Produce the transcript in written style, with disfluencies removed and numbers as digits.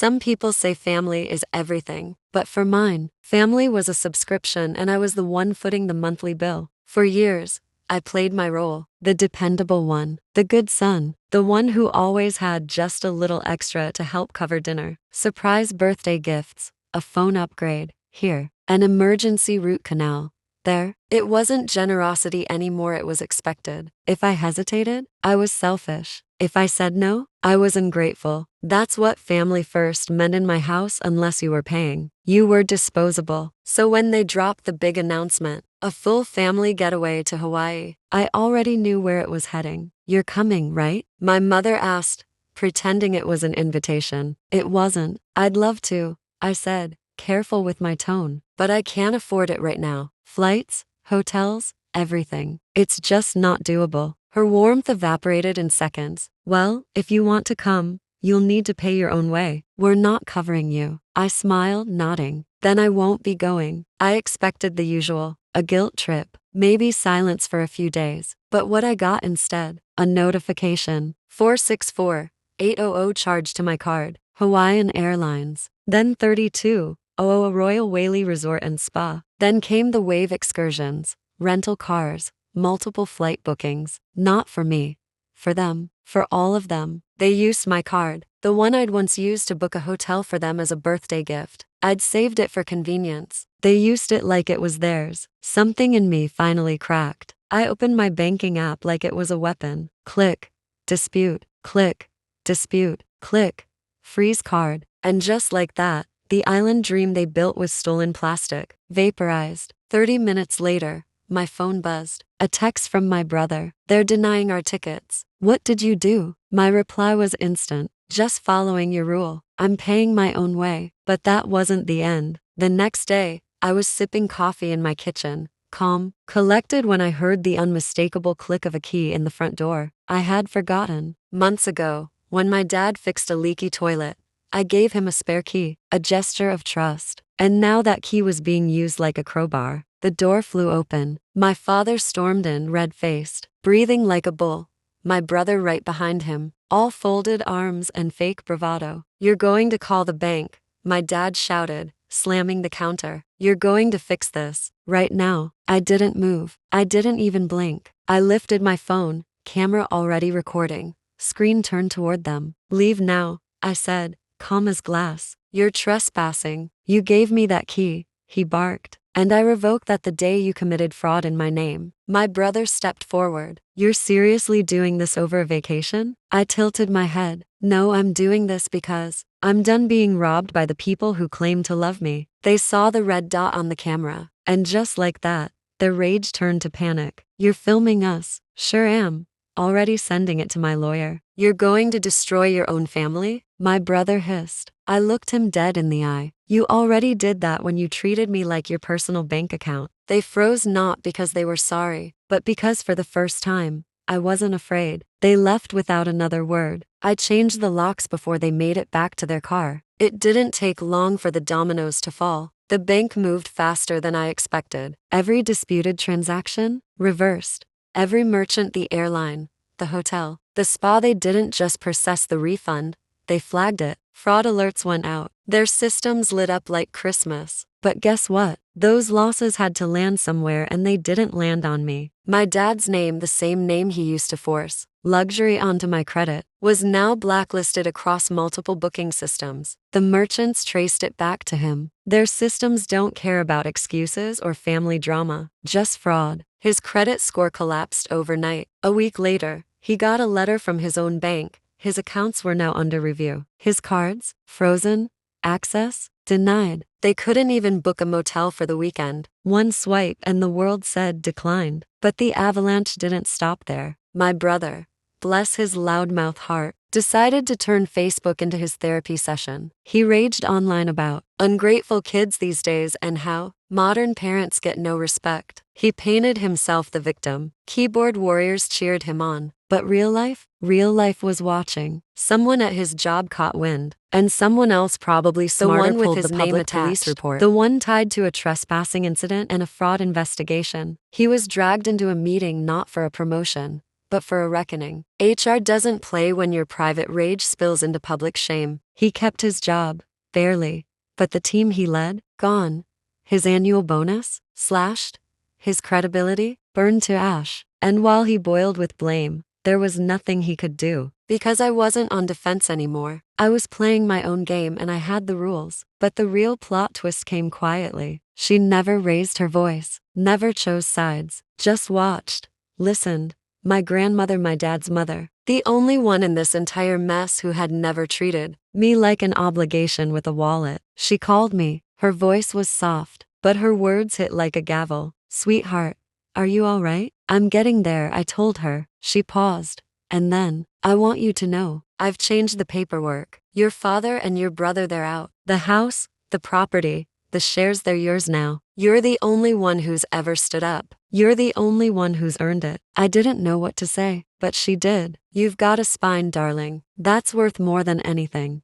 Some people say family is everything, but for mine, family was a subscription and I was the one footing the monthly bill. For years, I played my role, the dependable one, the good son, the one who always had just a little extra to help cover dinner, surprise birthday gifts, a phone upgrade, here, an emergency root canal, there. It wasn't generosity anymore, it was expected. If I hesitated, I was selfish. If I said no, I was ungrateful. That's what family first meant in my house. Unless you were paying, you were disposable. So when they dropped the big announcement, a full family getaway to Hawaii, I already knew where it was heading. You're coming, right? My mother asked, pretending it was an invitation. It wasn't. I'd love to, I said, careful with my tone, but I can't afford it right now. Flights, hotels, everything. It's just not doable. Her warmth evaporated in seconds. Well, if you want to come, you'll need to pay your own way. We're not covering you. I smiled, nodding. Then I won't be going. I expected the usual, a guilt trip, maybe silence for a few days. But what I got instead, a notification, 464-800 charged to my card, Hawaiian Airlines. Then 32, a Royal Whaley Resort and Spa. Then came the wave excursions, rental cars, multiple flight bookings. Not for me. For them. For all of them. They used my card, the one I'd once used to book a hotel for them as a birthday gift. I'd saved it for convenience. They used it like it was theirs. Something in me finally cracked. I opened my banking app like it was a weapon. Click. Dispute. Click. Dispute. Click. Freeze card. And just like that, the island dream they built with stolen plastic vaporized. 30 minutes later, my phone buzzed. A text from my brother. They're denying our tickets. What did you do? My reply was instant. Just following your rule. I'm paying my own way. But that wasn't the end. The next day, I was sipping coffee in my kitchen, calm, collected when I heard the unmistakable click of a key in the front door. I had forgotten. Months ago, when my dad fixed a leaky toilet, I gave him a spare key, a gesture of trust. And now that key was being used like a crowbar. The door flew open. My father stormed in, red-faced, breathing like a bull. My brother right behind him, all folded arms and fake bravado. You're going to call the bank, my dad shouted, slamming the counter. You're going to fix this, right now. I didn't move. I didn't even blink. I lifted my phone, camera already recording, screen turned toward them. Leave now, I said, calm as glass. You're trespassing. You gave me that key, he barked. And I revoke that the day you committed fraud in my name. My brother stepped forward. You're seriously doing this over a vacation? I tilted my head. No, I'm doing this because I'm done being robbed by the people who claim to love me. They saw the red dot on the camera. And just like that, their rage turned to panic. You're filming us. Sure am. Already sending it to my lawyer. You're going to destroy your own family? My brother hissed. I looked him dead in the eye. You already did that when you treated me like your personal bank account. They froze not because they were sorry, but because for the first time, I wasn't afraid. They left without another word. I changed the locks before they made it back to their car. It didn't take long for the dominoes to fall. The bank moved faster than I expected. Every disputed transaction, reversed. Every merchant, the airline, the hotel, the spa, they didn't just process the refund, they flagged it. Fraud alerts went out. Their systems lit up like Christmas. But guess what? Those losses had to land somewhere and they didn't land on me. My dad's name, the same name he used to force luxury onto my credit, was now blacklisted across multiple booking systems. The merchants traced it back to him. Their systems don't care about excuses or family drama, just fraud. His credit score collapsed overnight. A week later, he got a letter from his own bank. His accounts were now under review. His cards, frozen. Access, denied. They couldn't even book a motel for the weekend. One swipe and the world said declined. But the avalanche didn't stop there. My brother, bless his loudmouth heart, decided to turn Facebook into his therapy session. He raged online about ungrateful kids these days and how modern parents get no respect. He painted himself the victim. Keyboard warriors cheered him on. But real life was watching. Someone at his job caught wind, and someone else, probably smarter, pulled the public police report. The one tied to a trespassing incident and a fraud investigation. He was dragged into a meeting not for a promotion, but for a reckoning. HR doesn't play when your private rage spills into public shame. He kept his job, barely, but the team he led, gone. His annual bonus, slashed. His credibility, burned to ash. And while he boiled with blame, there was nothing he could do. Because I wasn't on defense anymore. I was playing my own game and I had the rules. But the real plot twist came quietly. She never raised her voice, never chose sides, just watched, listened. My grandmother, my dad's mother, the only one in this entire mess who had never treated me like an obligation with a wallet. She called me. Her voice was soft, but her words hit like a gavel. Sweetheart, are you all right? I'm getting there, I told her. She paused. And then, I want you to know, I've changed the paperwork. Your father and your brother, they're out. The house, the property, the shares, they're yours now. You're the only one who's ever stood up. You're the only one who's earned it. I didn't know what to say, but she did. You've got a spine, darling. That's worth more than anything.